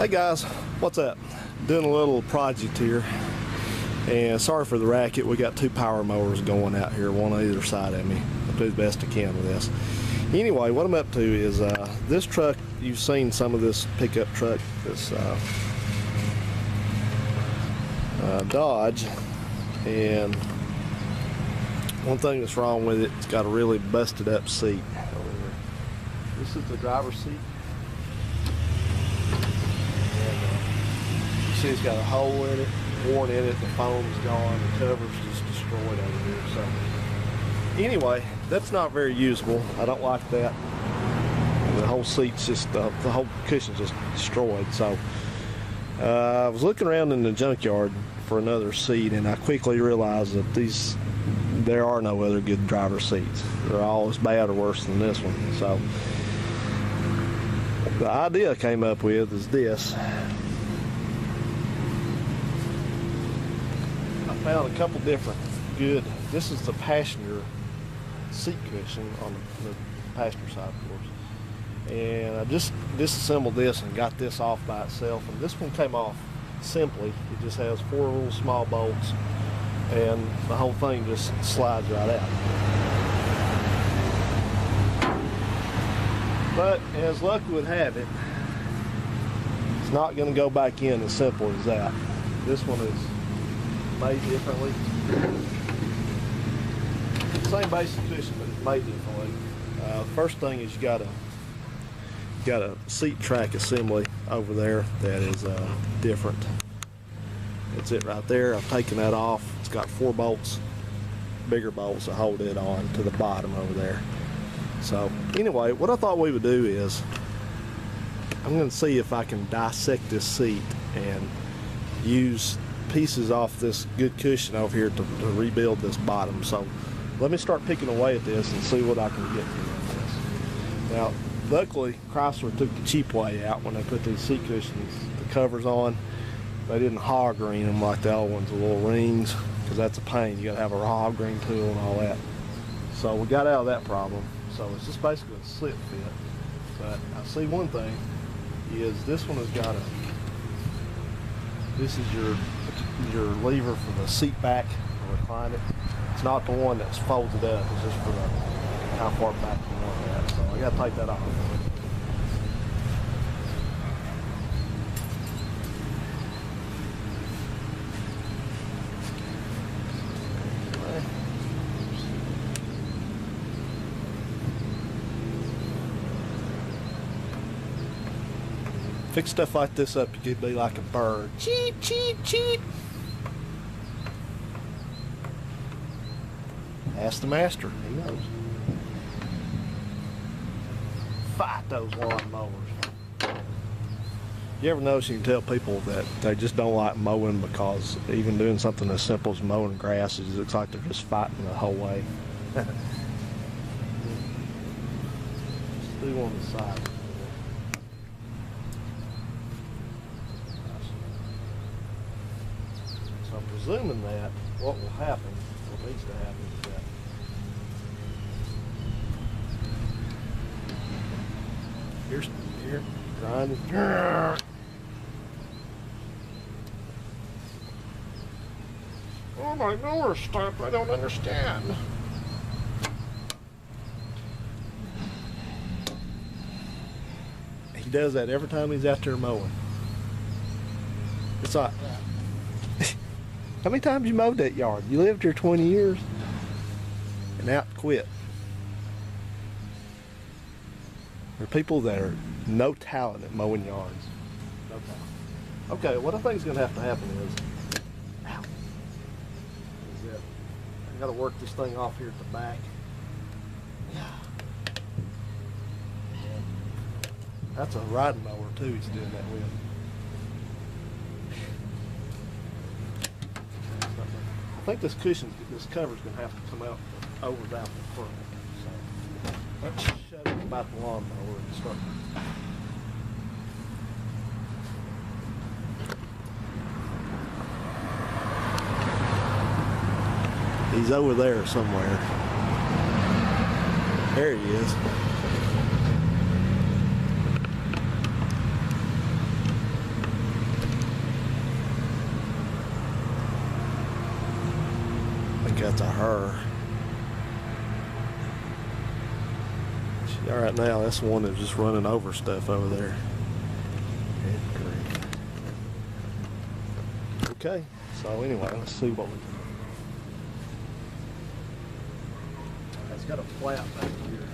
Hey guys, what's up? Doing a little project here, and sorry for the racket. We got two power mowers going out here, one on either side of me. I'll do the best I can with this. Anyway, what I'm up to is this truck. You've seen some of this pickup truck, this Dodge, and one thing that's wrong with it, it's got a really busted up seat over here. This is the driver's seat. See, it's got a hole in it, worn in it, the foam's gone, the cover's just destroyed over here. So anyway, that's not very usable. I don't like that. The whole seat's just, the whole cushion's just destroyed. So I was looking around in the junkyard for another seat, and I quickly realized that there are no other good driver seats. They're all as bad or worse than this one. So the idea I came up with is this. Found a couple different good. This is the passenger seat cushion on the passenger side, of course. And I just disassembled this and got this off by itself. And this one came off simply. It just has 4 little small bolts, and the whole thing just slides right out. But as luck would have it, it's not going to go back in as simple as that. This one is made differently. Same basic cushion, but it's made differently. First thing is you got a seat track assembly over there that is different. That's it right there. I've taken that off. It's got 4 bolts, bigger bolts that hold it on to the bottom over there. So anyway, what I thought we would do is I'm going to see if I can dissect this seat and use pieces off this good cushion over here to rebuild this bottom. So let me start picking away at this and see what I can get from this. Now, luckily, Chrysler took the cheap way out when they put these seat cushions, the covers on. They didn't hog green them like the old ones, the little rings, because that's a pain. You got to have a hog green tool and all that. So we got out of that problem. So it's just basically a slip fit. But I see one thing is this one has got this is your lever for the seat back to recline it. It's not the one that's folded up. It's just for how far back you want that. So I got to take that off. Fix stuff like this up, you could be like a bird. Cheep, cheep, cheep. Ask the master, he knows. Fight those lawnmowers. You ever notice you can tell people that they just don't like mowing because even doing something as simple as mowing grass, it looks like they're just fighting the whole way. Just do on the side. So I'm presuming that what will happen, what needs to happen is that here, grinding. Oh, my mower stopped. I don't understand. He does that every time he's out there mowing. It's like, how many times you mowed that yard? You lived here 20 years and out quit. There are people that are no talent at mowing yards. No talent. Okay, what I think is going to happen is, ow, is that I got to work this thing off here at the back. That's a riding mower too. He's doing that with. I think this cover's going to have to come out over that front. So let's shut it about the lawnmower and start. He's over there somewhere. There he is. That's a her. All right, now that's the one that's just running over stuff over there. Okay, so anyway, let's see what we can. It's got a flap back here.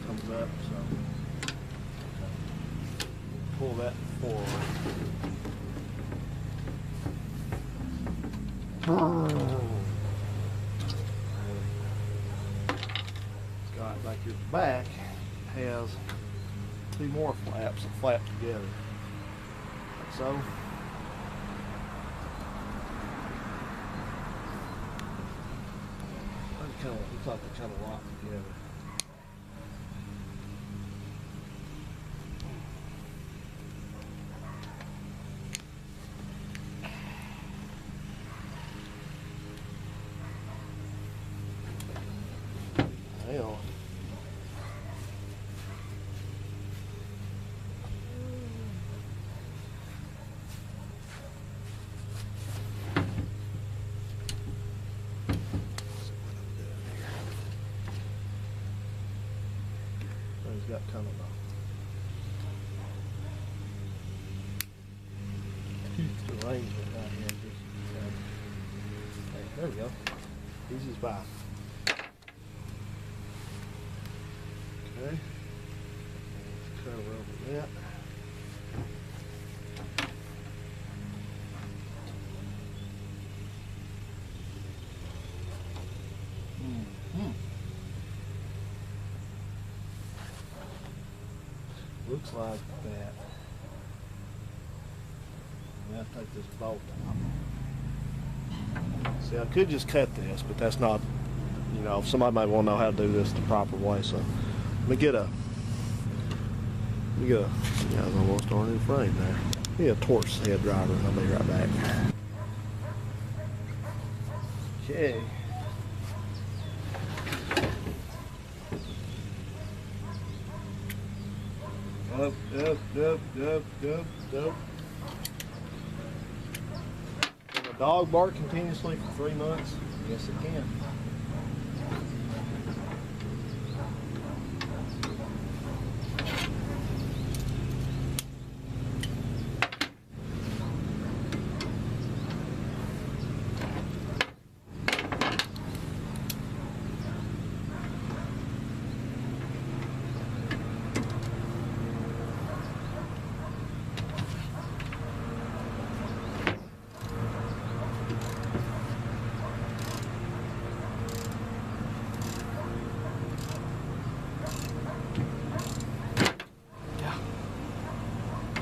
Comes up, so pull that forward. Got like your back has two more flaps that flap together, like so. Kind of looks like they kind of lock together. Hell. He's got kind of a tooth arrangement right here. Hey, there we go. Easy as pie. Okay. Cover over that. Looks like that. I'm gonna have to take this bolt out. See, I could just cut this, but that's not, you know, somebody might want to know how to do this the proper way. So let me get a, yeah, it's almost on in frame there. Yeah, torch head driver, and I'll be right back. Okay. Up. Can a dog bark continuously for 3 months? Yes, it can.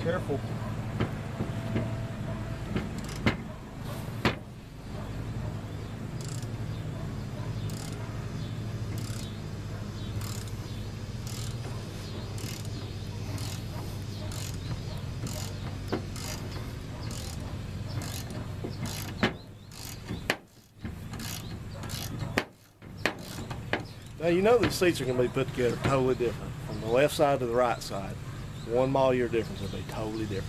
Careful. Now you know these seats are going to be put together totally different from the left side to the right side. 1 mile year difference will be totally different.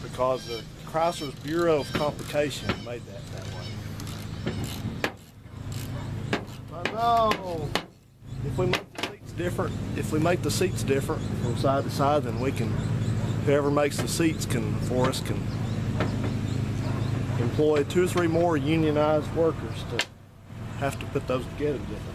Because the Chrysler's Bureau of Complication made that way. I know. If we make the seats different, from side to side, then we can, whoever makes the seats for us can employ 2 or 3 more unionized workers to have to put those together differently.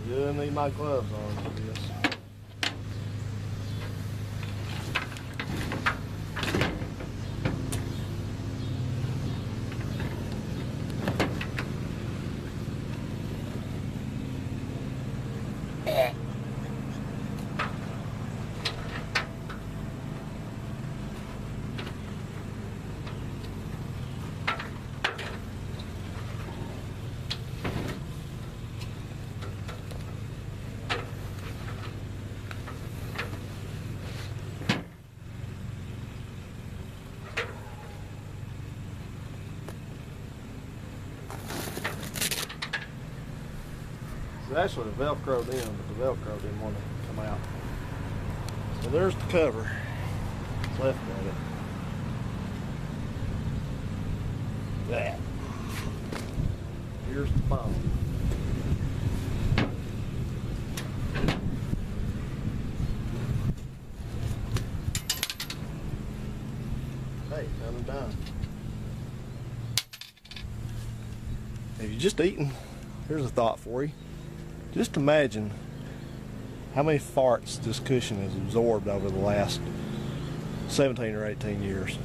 Yeah, I need my gloves on for this. was actually Velcroed in, but the Velcro didn't want to come out. So there's the cover. What's left of it. That. Here's the foam. Hey, done and done. If you're just eating, here's a thought for you. Just imagine how many farts this cushion has absorbed over the last 17 or 18 years.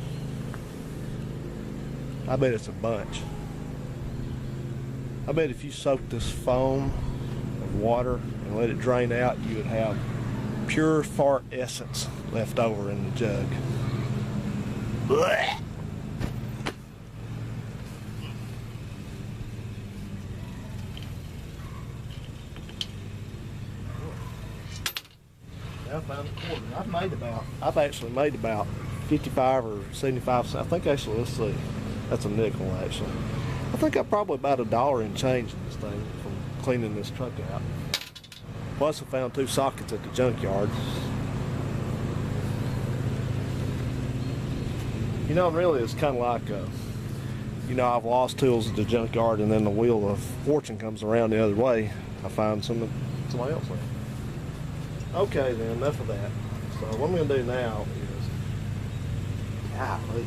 I bet it's a bunch. I bet if you soaked this foam of water and let it drain out, you would have pure fart essence left over in the jug. Blech. I found a quarter. I've actually made about 55 or 75 cents. I think actually, let's see, that's a nickel actually. I think I probably about $1 in change in this thing from cleaning this truck out. Plus I found 2 sockets at the junkyard. You know, really it's kind of like, you know, I've lost tools at the junkyard and then the wheel of fortune comes around the other way. I find somebody else there. Okay then, enough of that. So what I'm going to do now is, golly,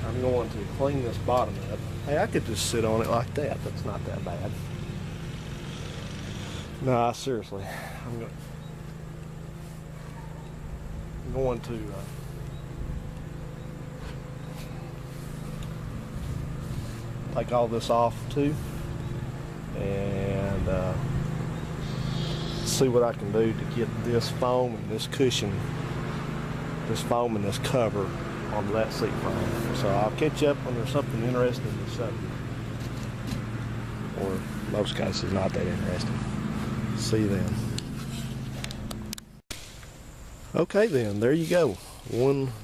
I'm going to clean this bottom up. Hey, I could just sit on it like that. That's not that bad. Nah, seriously, I'm going to take all this off too, and see what I can do to get this foam and this cushion, this foam and this cover onto that seat frame. So I'll catch you up when there's something interesting to show you. Or in most cases not that interesting. See you then. Okay then, there you go. One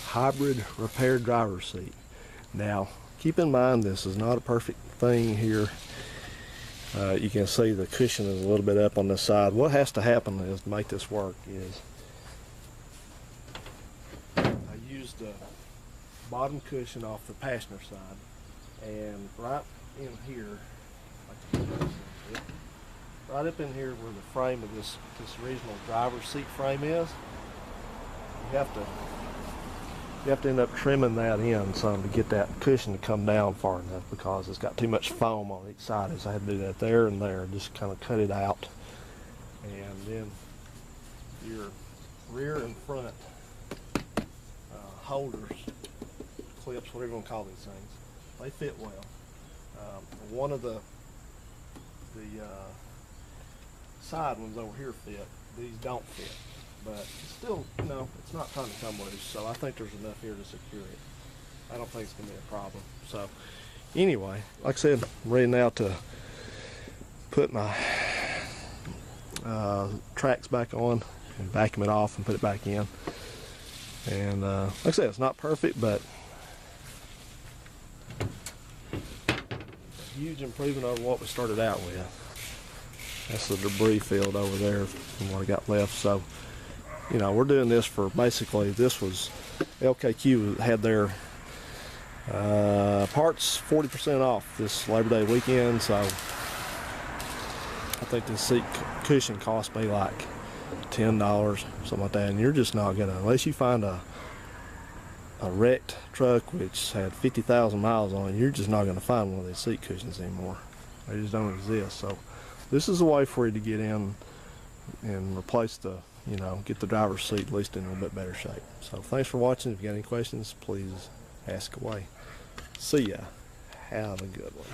hybrid repair driver's seat. Now keep in mind this is not a perfect thing here. You can see the cushion is a little bit up on this side. What has to happen is to make this work is I used the bottom cushion off the passenger side, and right in here, right up in here where the frame of this original driver's seat frame is, you have to end up trimming that in some to get that cushion to come down far enough, because it's got too much foam on each side. So I had to do that there and there, just kind of cut it out. And then your rear and front holders, clips, whatever you want to call these things, they fit well. One of the side ones over here fit. These don't fit. But still, you know, it's not trying to come loose, so I think there's enough here to secure it. I don't think it's going to be a problem. So, anyway, like I said, I'm ready now to put my tracks back on and vacuum it off and put it back in. And like I said, it's not perfect, but a huge improvement over what we started out with. That's the debris field over there from what I got left. So, you know, we're doing this for basically, this was LKQ had their parts 40% off this Labor Day weekend. So I think this seat cushion cost me like $10, something like that. And you're just not gonna, unless you find a wrecked truck which had 50,000 miles on it, you're just not gonna find one of these seat cushions anymore. They just don't exist. So this is a way for you to get in and replace the, you know, get the driver's seat at least in a little bit better shape. So thanks for watching. If you got any questions, please ask away. See ya. Have a good one.